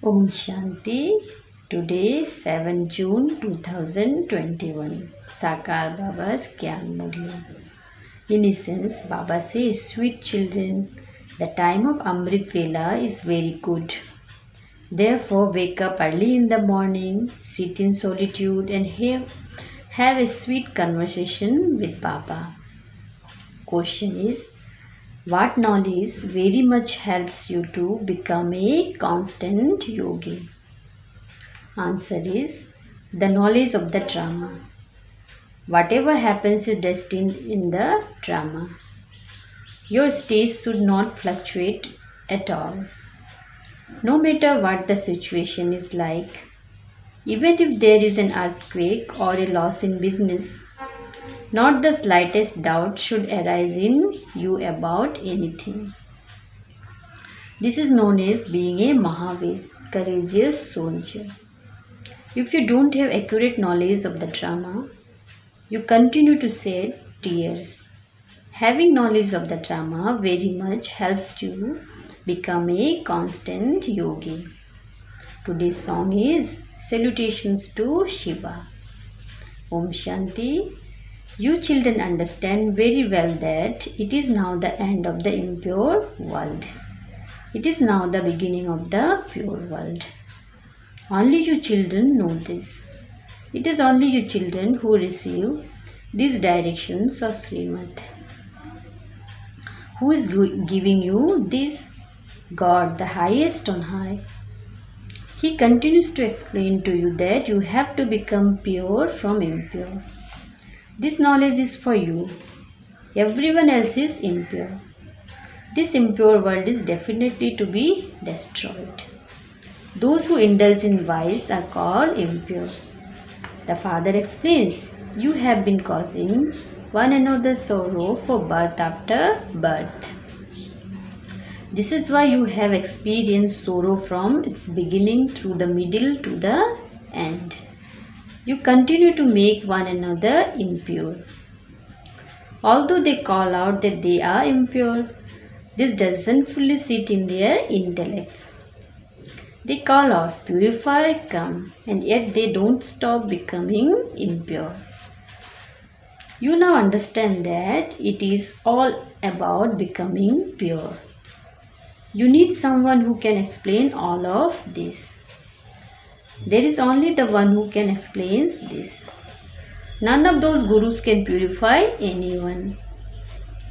Om Shanti. Today 7 June 2021. Sakar Baba's Gyan Murli. In essence, Baba says, sweet children, the time of Amrit Vela is very good. Therefore, wake up early in the morning, sit in solitude and have a sweet conversation with Baba. Question is, what knowledge very much helps you to become a constant yogi? Answer is the knowledge of the drama. Whatever happens is destined in the drama. Your state should not fluctuate at all. No matter what the situation is like, even if there is an earthquake or a loss in business, not the slightest doubt should arise in you about anything. This is known as being a Mahavir, courageous soldier. If you don't have accurate knowledge of the drama, you continue to shed tears. Having knowledge of the drama very much helps you become a constant yogi. Today's song is Salutations to Shiva. Om Shanti. You children understand very well that it is now the end of the impure world. It is now the beginning of the pure world. Only you children know this. It is only you children who receive these directions of Srimad. Who is giving you this? God, the highest on high. He continues to explain to you that you have to become pure from impure. This knowledge is for you. Everyone else is impure. This impure world is definitely to be destroyed. Those who indulge in vice are called impure. The Father explains, you have been causing one another sorrow for birth after birth. This is why you have experienced sorrow from its beginning through the middle to the end. You continue to make one another impure. Although they call out that they are impure, this doesn't fully sit in their intellects. They call out, purify, come, and yet they don't stop becoming impure. You now understand that it is all about becoming pure. You need someone who can explain all of this. There is only the one who can explain this. None of those gurus can purify anyone.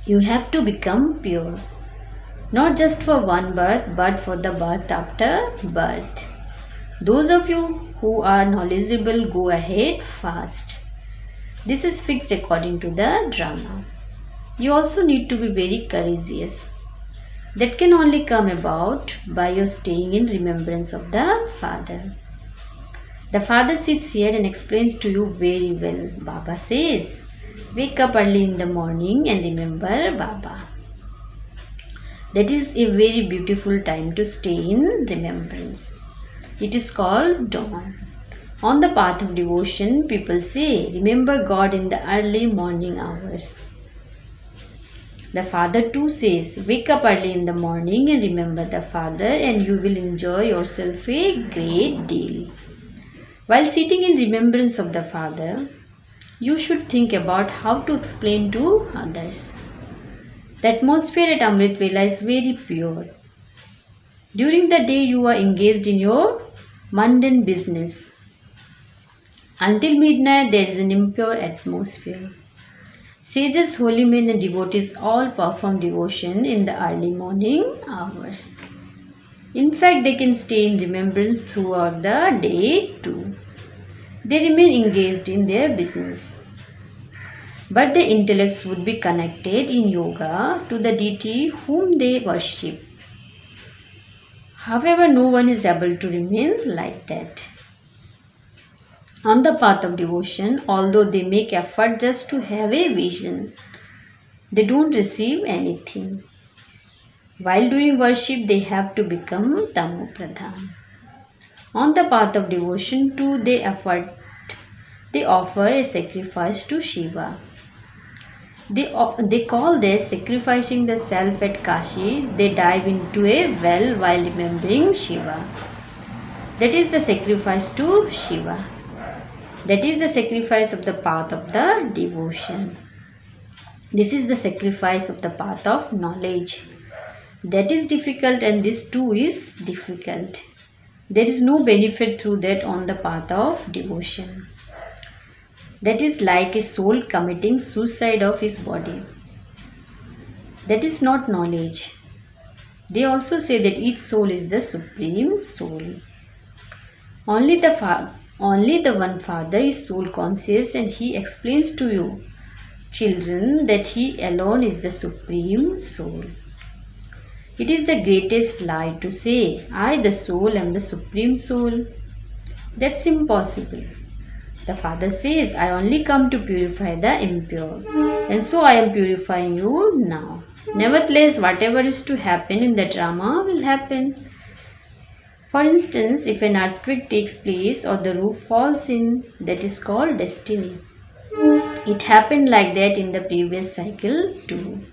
You have to become pure. Not just for one birth, but for the birth after birth. Those of you who are knowledgeable, go ahead fast. This is fixed according to the drama. You also need to be very courageous. That can only come about by your staying in remembrance of the Father. The Father sits here and explains to you very well. Baba says, wake up early in the morning and remember Baba. That is a very beautiful time to stay in remembrance. It is called dawn. On the path of devotion, people say, remember God in the early morning hours. The Father too says, wake up early in the morning and remember the Father, and you will enjoy yourself a great deal. While sitting in remembrance of the Father, you should think about how to explain to others. The atmosphere at Amrit Vela is very pure. During the day you are engaged in your mundane business. Until midnight there is an impure atmosphere. Sages, holy men and devotees all perform devotion in the early morning hours. In fact, they can stay in remembrance throughout the day too. They remain engaged in their business. But their intellects would be connected in yoga to the deity whom they worship. However, no one is able to remain like that. On the path of devotion, although they make effort just to have a vision, they don't receive anything. While doing worship, they have to become Tamo Pradhan. On the path of devotion too, they offer a sacrifice to Shiva. They call that sacrificing the self at Kashi. They dive into a well while remembering Shiva. That is the sacrifice to Shiva. That is the sacrifice of the path of the devotion. This is the sacrifice of the path of knowledge. That is difficult, and this too is difficult. There is no benefit through that on the path of devotion. That is like a soul committing suicide of his body. That is not knowledge. They also say that each soul is the supreme soul. Only the one Father is soul conscious, and he explains to you, children, that he alone is the supreme soul. It is the greatest lie to say, I, the soul, am the supreme soul. That's impossible. The Father says, I only come to purify the impure, and so I am purifying you now. Nevertheless, whatever is to happen in the drama will happen. For instance, if an earthquake takes place or the roof falls in, that is called destiny. It happened like that in the previous cycle too.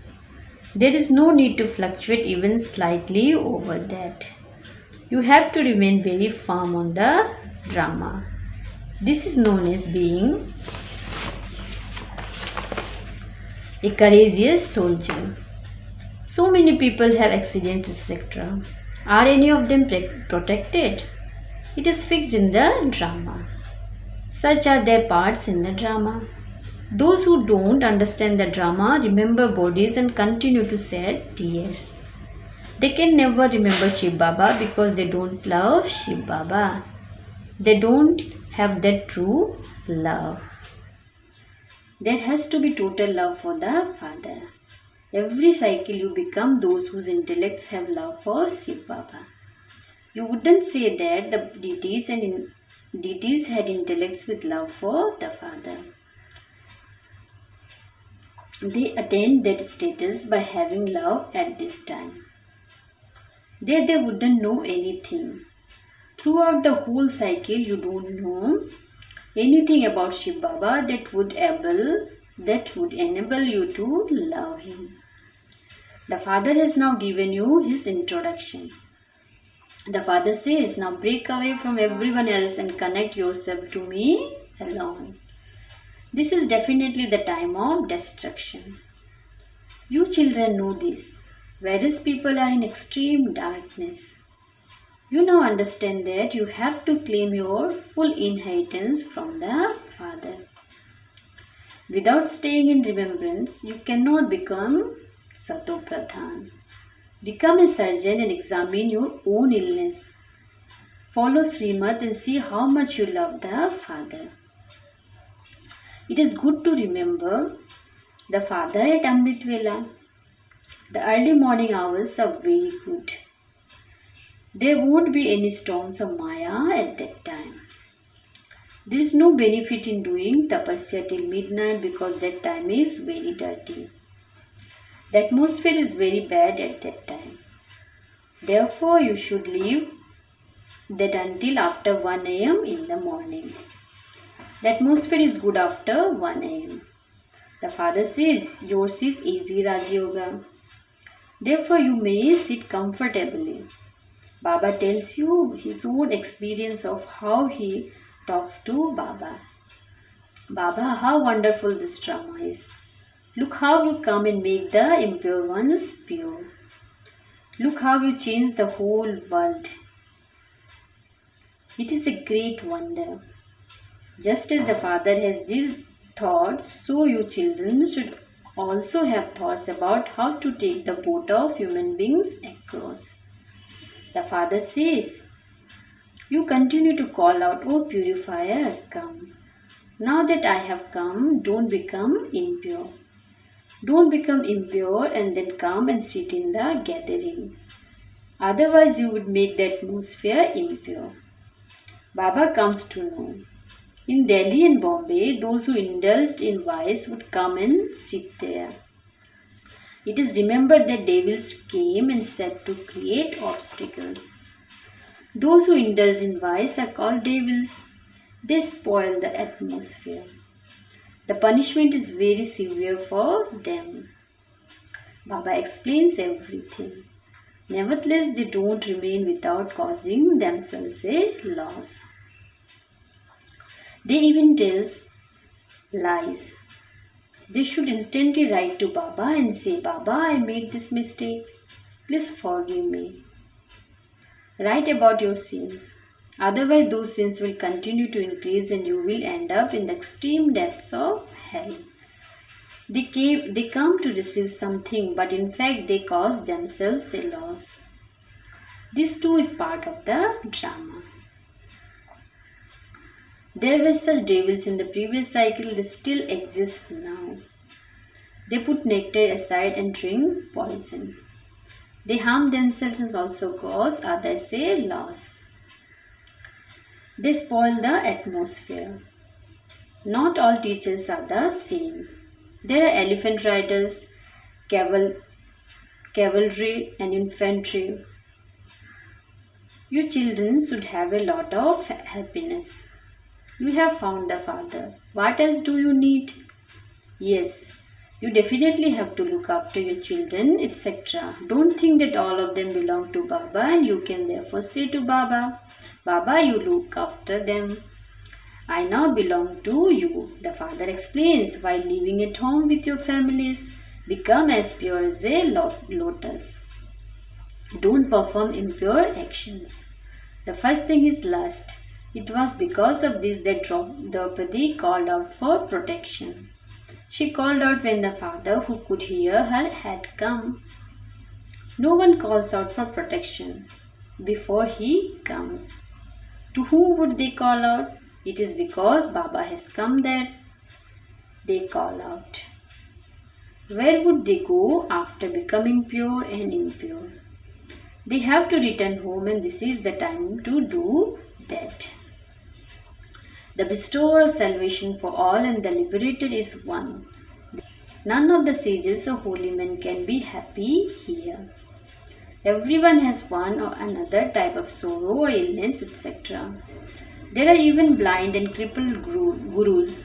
There is no need to fluctuate even slightly over that. You have to remain very firm on the drama. This is known as being a courageous soldier. So many people have accidents, etc. Are any of them protected? It is fixed in the drama. Such are their parts in the drama. Those who don't understand the drama remember bodies and continue to shed tears. They can never remember Shiv Baba because they don't love Shiv Baba. They don't have that true love. There has to be total love for the Father. Every cycle you become those whose intellects have love for Shiv Baba. You wouldn't say that the deities had intellects with love for the Father. They attained that status by having love at this time. There they wouldn't know anything. Throughout the whole cycle you don't know anything about Shiv Baba that would enable you to love him. The Father has now given you his introduction. The Father says, now break away from everyone else and connect yourself to me alone. This is definitely the time of destruction. You children know this, whereas people are in extreme darkness. You now understand that you have to claim your full inheritance from the Father. Without staying in remembrance, you cannot become Sato Pradhan. Become a surgeon and examine your own illness. Follow Srimad and see how much you love the Father. It is good to remember the Father at Amrit Vela. The early morning hours are very good. There won't be any storms of Maya at that time. There is no benefit in doing tapasya till midnight because that time is very dirty. The atmosphere is very bad at that time. Therefore, you should leave that until after 1 a.m. in the morning. The atmosphere is good after 1 a.m. The Father says, yours is easy Raj Yoga. Therefore, you may sit comfortably. Baba tells you his own experience of how he talks to Baba. Baba, how wonderful this drama is. Look how you come and make the impure ones pure. Look how you change the whole world. It is a great wonder. Just as the Father has these thoughts, so you children should also have thoughts about how to take the boat of human beings across. The Father says, you continue to call out, O purifier, come. Now that I have come, don't become impure. Don't become impure and then come and sit in the gathering. Otherwise you would make the atmosphere impure. Baba comes to know. In Delhi and Bombay, those who indulged in vice would come and sit there. It is remembered that devils came and said to create obstacles. Those who indulge in vice are called devils. They spoil the atmosphere. The punishment is very severe for them. Baba explains everything. Nevertheless, they don't remain without causing themselves a loss. They even tell lies. They should instantly write to Baba and say, Baba, I made this mistake. Please forgive me. Write about your sins. Otherwise, those sins will continue to increase and you will end up in the extreme depths of hell. They come to receive something, but in fact, they cause themselves a loss. This too is part of the drama. There were such devils in the previous cycle, they still exist now. They put nectar aside and drink poison. They harm themselves and also cause others a loss. They spoil the atmosphere. Not all teachers are the same. There are elephant riders, cavalry, and infantry. You children should have a lot of happiness. You have found the Father. What else do you need? Yes, you definitely have to look after your children, etc. Don't think that all of them belong to Baba and you can therefore say to Baba, Baba, you look after them. I now belong to you. The Father explains, while living at home with your families, become as pure as a lotus. Don't perform impure actions. The first thing is lust. It was because of this that Draupadi called out for protection. She called out when the father who could hear her had come. No one calls out for protection before he comes. To whom would they call out? It is because Baba has come that they call out. Where would they go after becoming pure and impure? They have to return home, and this is the time to do that. The bestower of salvation for all and the liberated is one. None of the sages or holy men can be happy here. Everyone has one or another type of sorrow or illness, etc. There are even blind and crippled gurus.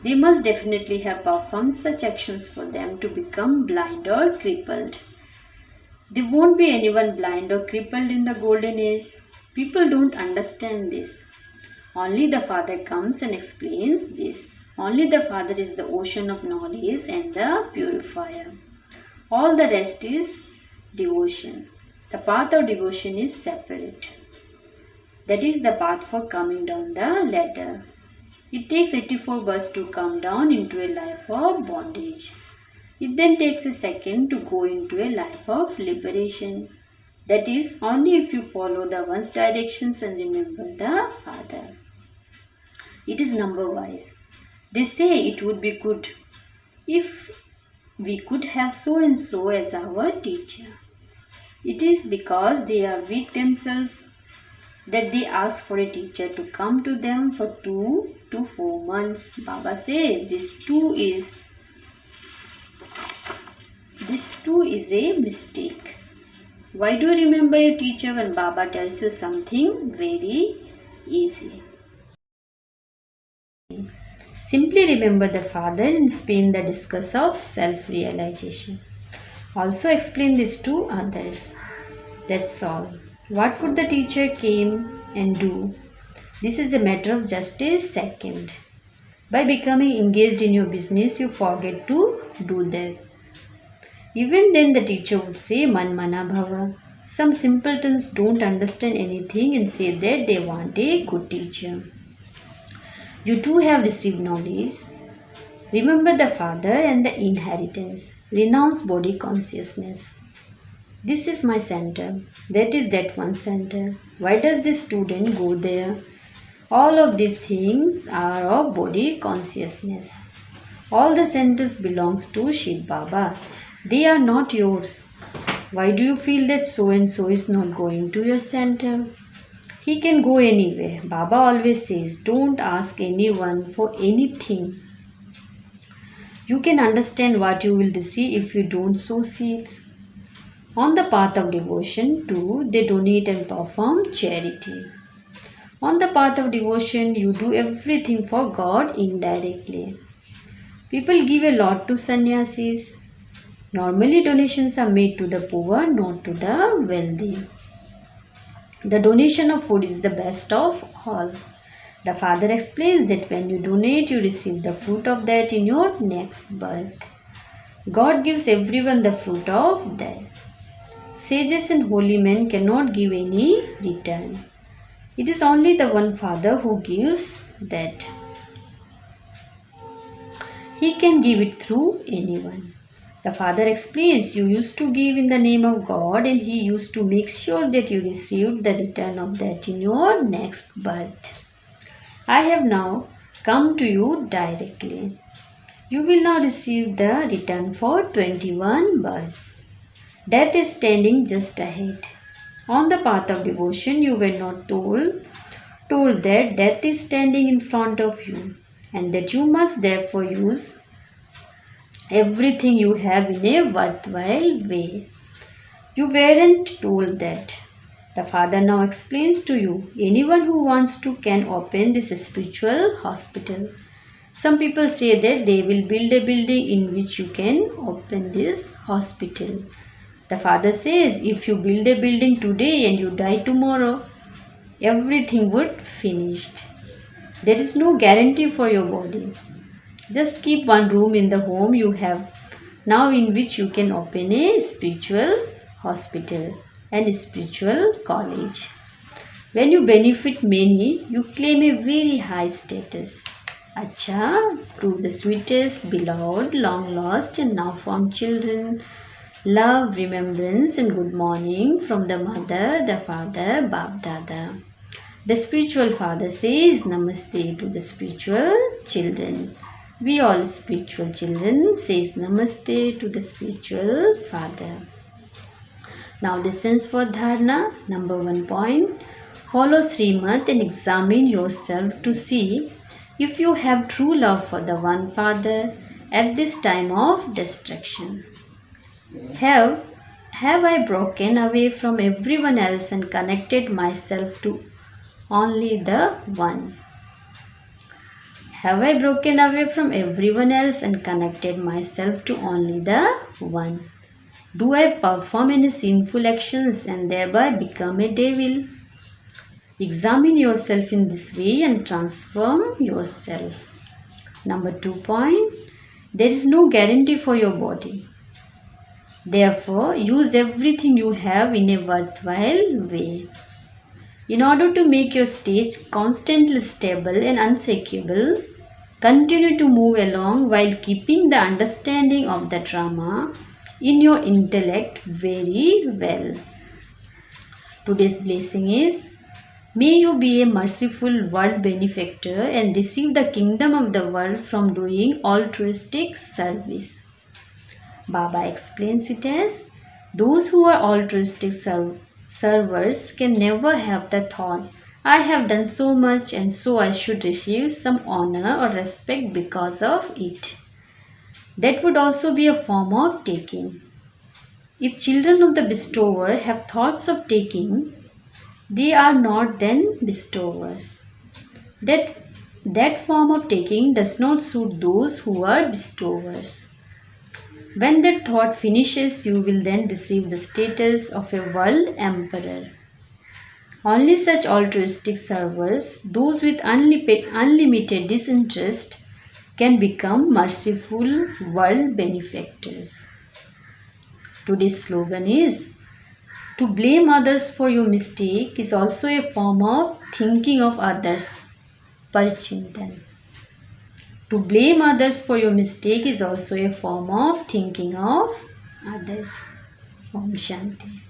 They must definitely have performed such actions for them to become blind or crippled. There won't be anyone blind or crippled in the golden age. People don't understand this. Only the Father comes and explains this. Only the Father is the ocean of knowledge and the purifier. All the rest is devotion. The path of devotion is separate. That is the path for coming down the ladder. It takes 84 births to come down into a life of bondage. It then takes a second to go into a life of liberation. That is, only if you follow the one's directions and remember the Father. It is number wise. They say it would be good if we could have so and so as our teacher. It is because they are weak themselves that they ask for a teacher to come to them for 2 to 4 months. Baba says this too is a mistake. Why do you remember your teacher when Baba tells you something very easy? Simply remember the Father and spin the discus of self-realization. Also explain this to others. That's all. What would the teacher came and do? This is a matter of just a second. By becoming engaged in your business, you forget to do that. Even then the teacher would say Man Mana Bhava. Some simpletons don't understand anything and say that they want a good teacher. You too have received knowledge. Remember the Father and the inheritance. Renounce body consciousness. This is my center. That is that one center. Why does this student go there? All of these things are of body consciousness. All the centers belongs to Shiv Baba. They are not yours. Why do you feel that so and so is not going to your center? He can go anywhere. Baba always says, don't ask anyone for anything. You can understand what you will receive if you don't sow seeds. On the path of devotion too, they donate and perform charity. On the path of devotion, you do everything for God indirectly. People give a lot to sannyasis. Normally, donations are made to the poor, not to the wealthy. The donation of food is the best of all. The father explains that when you donate, you receive the fruit of that in your next birth. God gives everyone the fruit of that. Sages and holy men cannot give any return. It is only the one Father who gives that. He can give it through anyone. The Father explains, you used to give in the name of God, and He used to make sure that you received the return of that in your next birth. I have now come to you directly. You will now receive the return for 21 births. Death is standing just ahead. On the path of devotion, you were not told that death is standing in front of you, and that you must therefore use everything you have in a worthwhile way. You weren't told that. The Father now explains to you, anyone who wants to can open this spiritual hospital. Some people say that they will build a building in which you can open this hospital. The Father says, if you build a building today and you die tomorrow, everything would finished. There is no guarantee for your body. Just keep one room in the home you have now in which you can open a spiritual hospital and a spiritual college. When you benefit many, you claim a very high status. Acha, prove the sweetest, beloved, long lost and now found children. Love, remembrance and good morning from the mother, the father, Bab Dada. The spiritual father says Namaste to the spiritual children. We all spiritual children says Namaste to the spiritual father. Now lessons for dharana. Number 1 point. Follow Srimad and examine yourself to see if you have true love for the one Father at this time of destruction. Have I broken away from everyone else and connected myself to only the one? Have I broken away from everyone else and connected myself to only the one? Do I perform any sinful actions and thereby become a devil? Examine yourself in this way and transform yourself. Number 2 point. There is no guarantee for your body. Therefore, use everything you have in a worthwhile way. In order to make your state constantly stable and unshakable, continue to move along while keeping the understanding of the drama in your intellect very well. Today's blessing is, may you be a merciful world benefactor and receive the kingdom of the world from doing altruistic service. Baba explains it as, those who are altruistic servers can never have the thought, I have done so much and so I should receive some honor or respect because of it. That would also be a form of taking. If children of the bestower have thoughts of taking, they are not then bestowers. That form of taking does not suit those who are bestowers. When that thought finishes, you will then receive the status of a world emperor. Only such altruistic servers, those with unlimited disinterest, can become merciful world benefactors. Today's slogan is, to blame others for your mistake is also a form of thinking of others, parchintan. To blame others for your mistake is also a form of thinking of others. Om Shanti.